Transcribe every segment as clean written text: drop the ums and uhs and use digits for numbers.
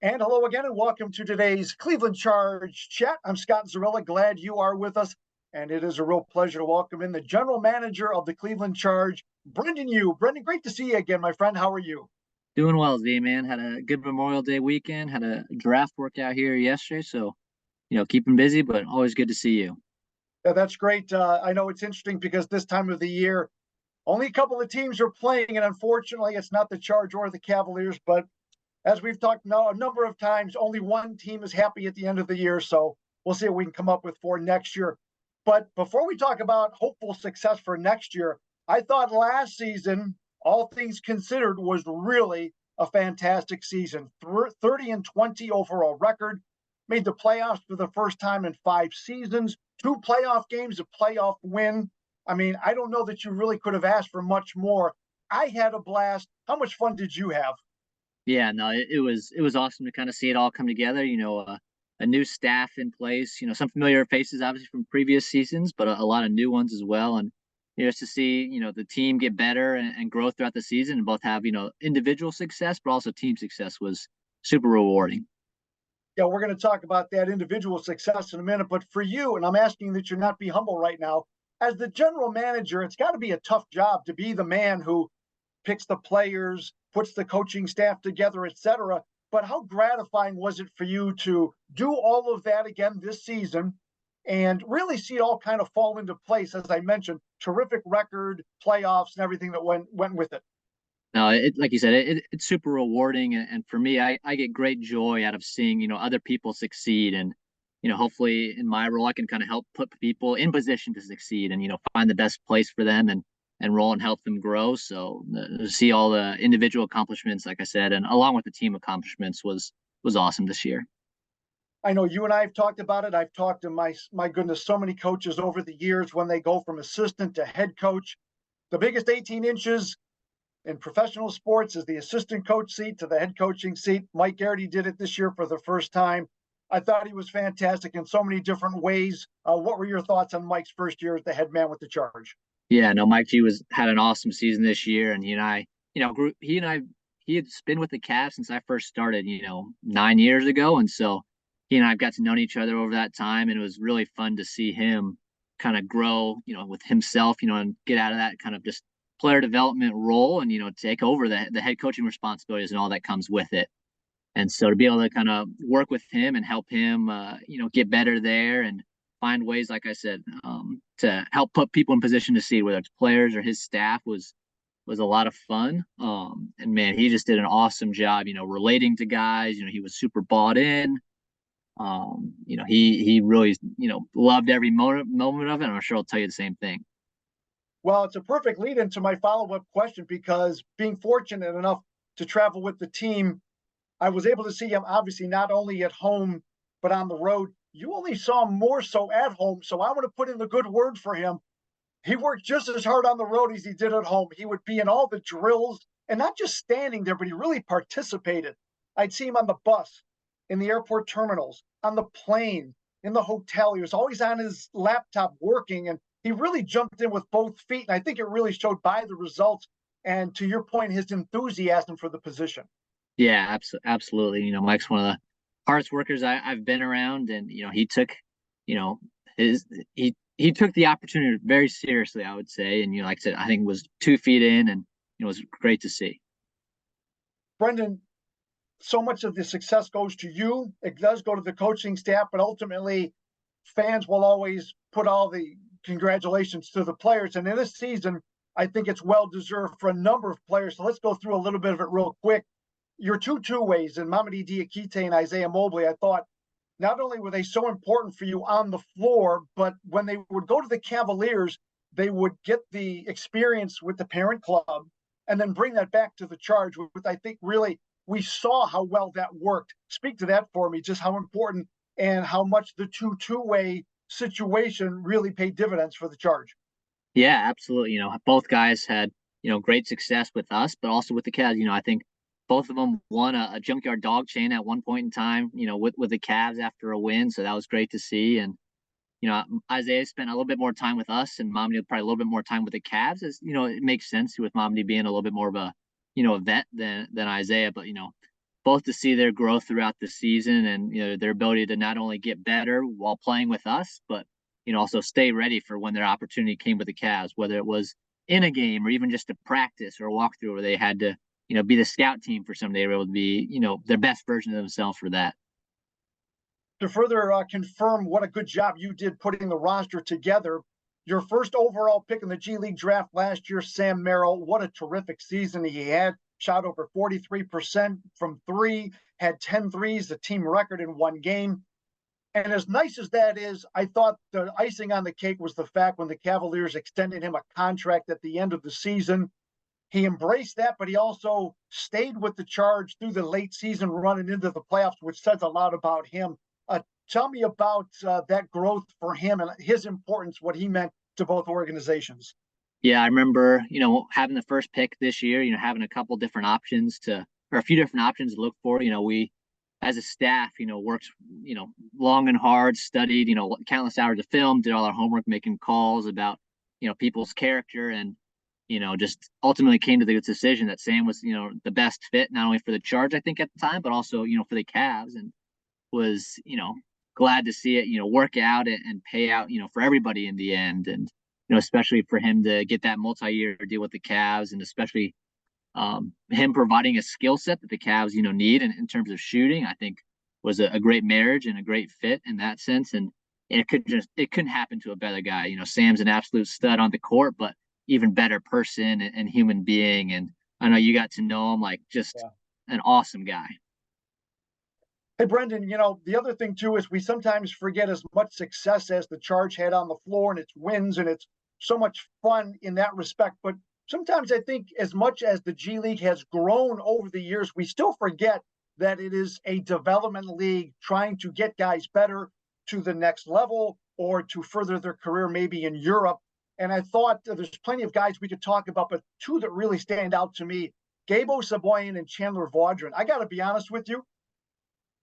And hello again, and welcome to today's Cleveland Charge chat. I'm Scott Zarella. Glad you are with us. And it is a real pleasure to welcome in the general manager of the Cleveland Charge, Brendon Yu. Brendon, great to see you again, my friend. How are you? Doing well, ZMan. Had a good Memorial Day weekend. Had a draft workout here yesterday, so keeping busy, but always good to see you. Yeah, that's great. I know it's interesting because this time of the year, only a couple of teams are playing, and unfortunately, it's not the Charge or the Cavaliers. But as we've talked now a number of times, only one team is happy at the end of the year. So we'll see what we can come up with for next year. But before we talk about hopeful success for next year, I thought last season, all things considered, was really a fantastic season. 30-20 overall record, made the playoffs for the first time in 5 seasons, 2 playoff games, a playoff win. I mean, I don't know that you really could have asked for much more. I had a blast. How much fun did you have? Yeah, no, it was awesome to kind of see it all come together. A new staff in place. Some familiar faces obviously from previous seasons, but a lot of new ones as well. And just to see the team get better and grow throughout the season, and both have individual success, but also team success was super rewarding. Yeah, we're going to talk about that individual success in a minute. But for you, and I'm asking that you not be humble right now, as the general manager, it's got to be a tough job to be the man who picks the players, puts the coaching staff together, etc. But how gratifying was it for you to do all of that again this season and really see it all kind of fall into place? As I mentioned, terrific record, playoffs, and everything that went with it. No, it like you said, it's super rewarding, and for me, I get great joy out of seeing other people succeed, and hopefully in my role I can kind of help put people in position to succeed, and find the best place for them and roll and help them grow. So to see all the individual accomplishments, like I said, and along with the team accomplishments was awesome this year. I know you and I have talked about it. I've talked to my goodness, so many coaches over the years when they go from assistant to head coach. The biggest 18 inches in professional sports is the assistant coach seat to the head coaching seat. Mike Garrity did it this year for the first time. I thought he was fantastic in so many different ways. What were your thoughts on Mike's first year as the head man with the Charge? Yeah, no, Mike G was had an awesome season this year, and he had been with the Cavs since I first started, 9 years ago, and so he and I've got to know each other over that time, and it was really fun to see him kind of grow, with himself, and get out of that kind of just player development role, and take over the head coaching responsibilities and all that comes with it. And so to be able to kind of work with him and help him, get better there and find ways, like I said, to help put people in position to see whether it's players or his staff was a lot of fun. And man, he just did an awesome job, relating to guys. He was super bought in. He really, loved every moment of it. And I'm sure I'll tell you the same thing. Well, it's a perfect lead into my follow up question because being fortunate enough to travel with the team, I was able to see him obviously not only at home, but on the road. You only saw him more so at home. So I want to put in the good word for him. He worked just as hard on the road as he did at home. He would be in all the drills and not just standing there, but he really participated. I'd see him on the bus, in the airport terminals, on the plane, in the hotel. He was always on his laptop working, and he really jumped in with both feet. And I think it really showed by the results. And to your point, his enthusiasm for the position. Yeah, absolutely. Mike's one of the hardest workers I've been around, and he took, you know, his he took the opportunity very seriously, I would say. And like I said, I think was 2 feet in, and it was great to see. Brendon, so much of the success goes to you. It does go to the coaching staff, but ultimately, fans will always put all the congratulations to the players. And in this season, I think it's well deserved for a number of players. So let's go through a little bit of it real quick. Your two ways in Mamadi Diakite and Isaiah Mobley, I thought not only were they so important for you on the floor, but when they would go to the Cavaliers, they would get the experience with the parent club and then bring that back to the Charge, with I think really we saw how well that worked. Speak to that for me, just how important and how much the two-way situation really paid dividends for the Charge. Yeah, absolutely. Both guys had great success with us, but also with the Cavs. I think both of them won a junkyard dog chain at one point in time. With the Cavs after a win, so that was great to see. And Isaiah spent a little bit more time with us, and Mamdi probably a little bit more time with the Cavs. As it makes sense with Mamdi being a little bit more of a a vet than Isaiah. But both to see their growth throughout the season and their ability to not only get better while playing with us, but also stay ready for when their opportunity came with the Cavs, whether it was in a game or even just a practice or a walkthrough where they had to be the scout team for somebody. They were able to be their best version of themselves for that. To further confirm what a good job you did putting the roster together, your first overall pick in the G League draft last year, Sam Merrill, what a terrific season he had. Shot over 43% from three, had 10 threes, the team record in one game. And as nice as that is, I thought the icing on the cake was the fact when the Cavaliers extended him a contract at the end of the season. He embraced that, but he also stayed with the Charge through the late season run and into the playoffs, which says a lot about him. Tell me about that growth for him and his importance, what he meant to both organizations. Yeah, I remember, having the first pick this year, having a couple different options or a few different options to look for. We, as a staff, worked, long and hard, studied, countless hours of film, did all our homework, making calls about, people's character, and, just ultimately came to the decision that Sam was, the best fit, not only for the Charge, I think, at the time, but also, for the Cavs, and was, glad to see it, work out and pay out, for everybody in the end. And, especially for him to get that multi-year deal with the Cavs, and especially him providing a skill set that the Cavs, need in terms of shooting, I think was a great marriage and a great fit in that sense. And it couldn't happen to a better guy. Sam's an absolute stud on the court, but even better person and human being. And I know you got to know him, like, just an awesome guy. Hey, Brendon, the other thing too is we sometimes forget as much success as the Charge had on the floor and its wins, and it's so much fun in that respect. But sometimes I think as much as the G League has grown over the years, we still forget that it is a development league trying to get guys better to the next level or to further their career maybe in Europe. And I thought there's plenty of guys we could talk about, but two that really stand out to me, Gabo Saboyan and Chandler Vaudrin. I got to be honest with you.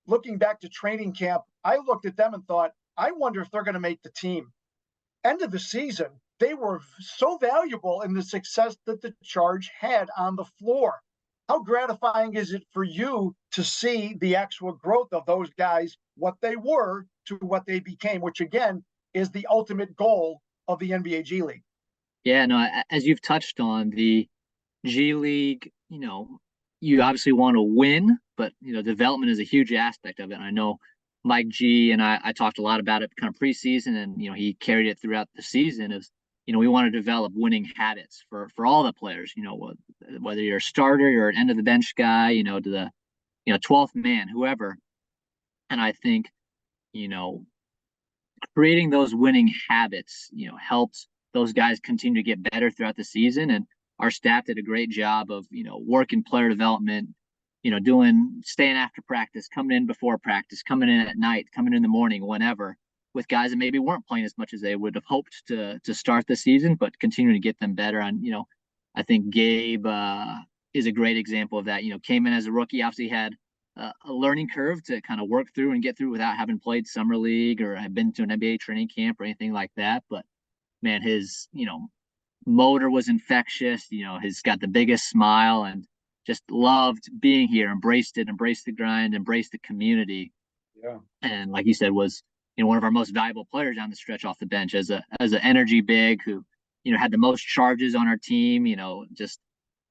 Looking back to training camp, I looked at them and thought, I wonder if they're going to make the team. End of the season, they were so valuable in the success that the Charge had on the floor. How gratifying is it for you to see the actual growth of those guys, what they were to what they became, which again is the ultimate goal of the NBA G League? Yeah, no, as you've touched on, the G League, you obviously want to win, but development is a huge aspect of it. And I know Mike G and I talked a lot about it kind of preseason, and he carried it throughout the season. Is we want to develop winning habits for all the players. Whether you're a starter, you're an end of the bench guy, to the 12th man, whoever. And I think creating those winning habits helps those guys continue to get better throughout the season. And our staff did a great job of, working player development, staying after practice, coming in before practice, coming in at night, coming in the morning, whenever, with guys that maybe weren't playing as much as they would have hoped to start the season, but continuing to get them better. And, I think Gabe is a great example of that. Came in as a rookie, obviously had a learning curve to kind of work through and get through without having played summer league or have been to an NBA training camp or anything like that. But man, his, motor was infectious. He's got the biggest smile and just loved being here, embraced the grind, embraced the community. Yeah. And like you said, was one of our most valuable players down the stretch off the bench as an energy big who had the most charges on our team. Just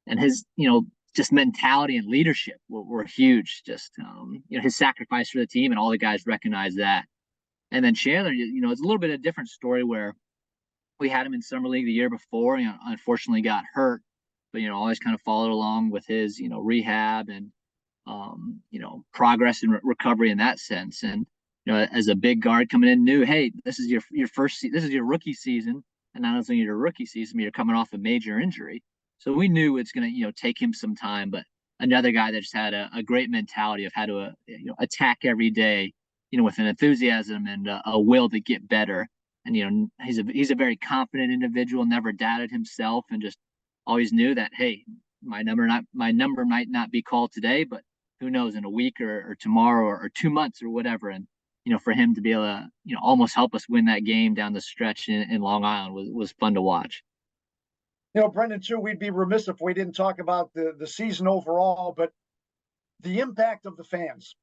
and his just mentality and leadership were huge. Just his sacrifice for the team, and all the guys recognize that. And then Chandler, it's a little bit of a different story where we had him in summer league the year before. Unfortunately got hurt, but always kind of followed along with his rehab and progress and recovery in that sense. And as a big guard coming in, knew, hey, this is your this is your rookie season, and not only your rookie season, but you're coming off a major injury. So we knew it's going to take him some time. But another guy that just had a great mentality of how to attack every day, with an enthusiasm and a will to get better. And he's a very confident individual, never doubted himself, and just always knew that, hey, my number might not be called today, but who knows, in a week or tomorrow or 2 months or whatever. And for him to be able to almost help us win that game down the stretch in Long Island was fun to watch. Brendon, too, we'd be remiss if we didn't talk about the season overall, but the impact of the fans,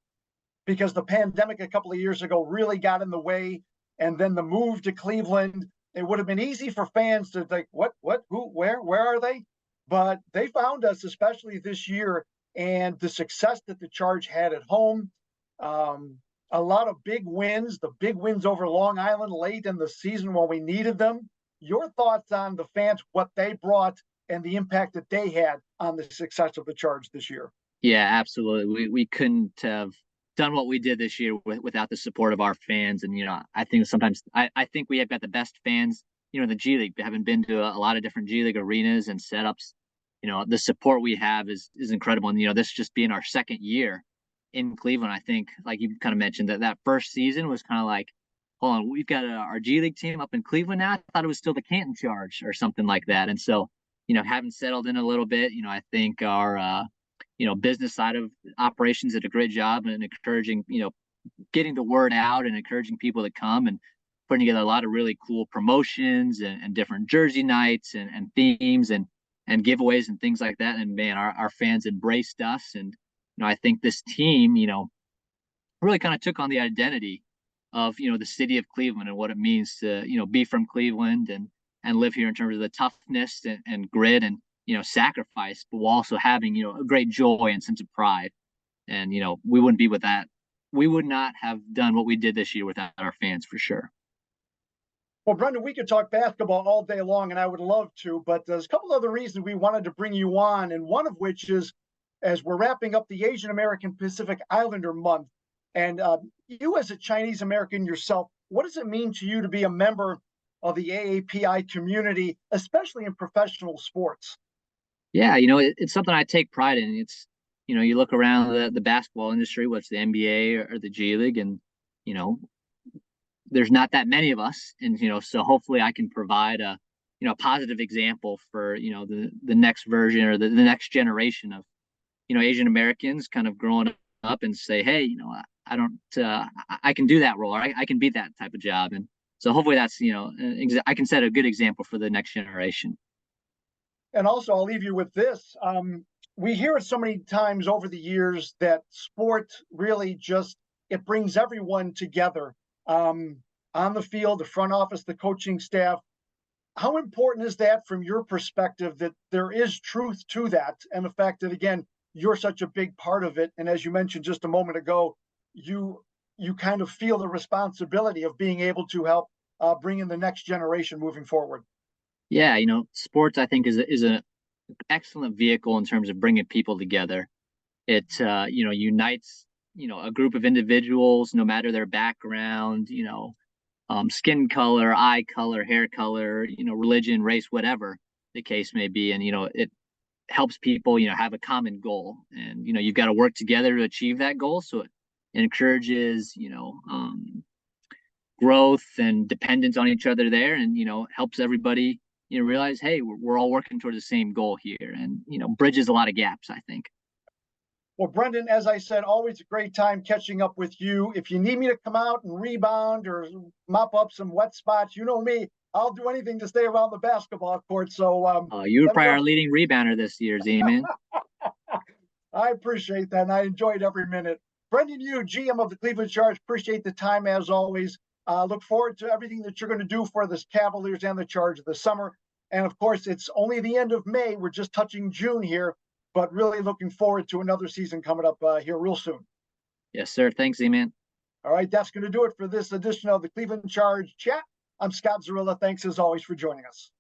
because the pandemic a couple of years ago really got in the way. And then the move to Cleveland, it would have been easy for fans to think, what, who, where are they? But they found us, especially this year, and the success that the Charge had at home. Um, a lot of big wins, the big wins over Long Island late in the season when we needed them. Your thoughts on the fans, what they brought, and the impact that they had on the success of the Charge this year? Yeah, absolutely. We couldn't have done what we did this year without the support of our fans. And, I think sometimes I think we have got the best fans, in the G League, having been to a lot of different G League arenas and setups. The support we have is incredible. And, this just being our second year in Cleveland, I think, like you kind of mentioned, that first season was kind of like, hold on, we've got our G League team up in Cleveland now. I thought it was still the Canton Charge or something like that. And so, having settled in a little bit, I think our, business side of operations did a great job and encouraging, getting the word out and encouraging people to come and putting together a lot of really cool promotions and different jersey nights and themes and giveaways and things like that. And man, our fans embraced us. And, I think this team, really kind of took on the identity of, the city of Cleveland and what it means to, be from Cleveland and live here in terms of the toughness and grit and, sacrifice, but while also having, a great joy and sense of pride. And, we wouldn't be with that. We would not have done what we did this year without our fans for sure. Well, Brendon, we could talk basketball all day long, and I would love to, but there's a couple other reasons we wanted to bring you on, and one of which is as we're wrapping up the Asian American Pacific Islander month, and you as a Chinese American yourself, what does it mean to you to be a member of the AAPI community, especially in professional sports? Yeah, it's something I take pride in. It's, you look around the basketball industry, what's the NBA or the G League, and, there's not that many of us. And, so hopefully I can provide a, positive example for, the next version or the next generation of, Asian Americans kind of growing up and say, hey, I don't, I can do that role. Or I can be that type of job. And so hopefully that's, I can set a good example for the next generation. And also, I'll leave you with this. We hear it so many times over the years that sport really just, it brings everyone together on the field, the front office, the coaching staff. How important is that from your perspective, that there is truth to that? And the fact that, again, you're such a big part of it. And as you mentioned just a moment ago, you kind of feel the responsibility of being able to help bring in the next generation moving forward. Yeah, sports I think is an excellent vehicle in terms of bringing people together. It unites a group of individuals, no matter their background, skin color, eye color, hair color, religion, race, whatever the case may be, and it helps people have a common goal, and you've got to work together to achieve that goal. So it encourages growth and dependence on each other there, and helps everybody realize, hey, we're all working toward the same goal here, and bridges a lot of gaps, I think. Well, Brendon, as I said, always a great time catching up with you. If you need me to come out and rebound or mop up some wet spots, you know me, I'll do anything to stay around the basketball court. So you were probably our leading rebounder this year, ZMan. I appreciate that, and I enjoyed every minute. Brendon Yu, GM of the Cleveland Charge, appreciate the time as always. Look forward to everything that you're going to do for the Cavaliers and the Charge this summer. And of course, it's only the end of May. We're just touching June here, but really looking forward to another season coming up here real soon. Yes, sir. Thanks, Z-Man. All right, that's going to do it for this edition of the Cleveland Charge Chat. I'm Scott Zarilla. Thanks as always for joining us.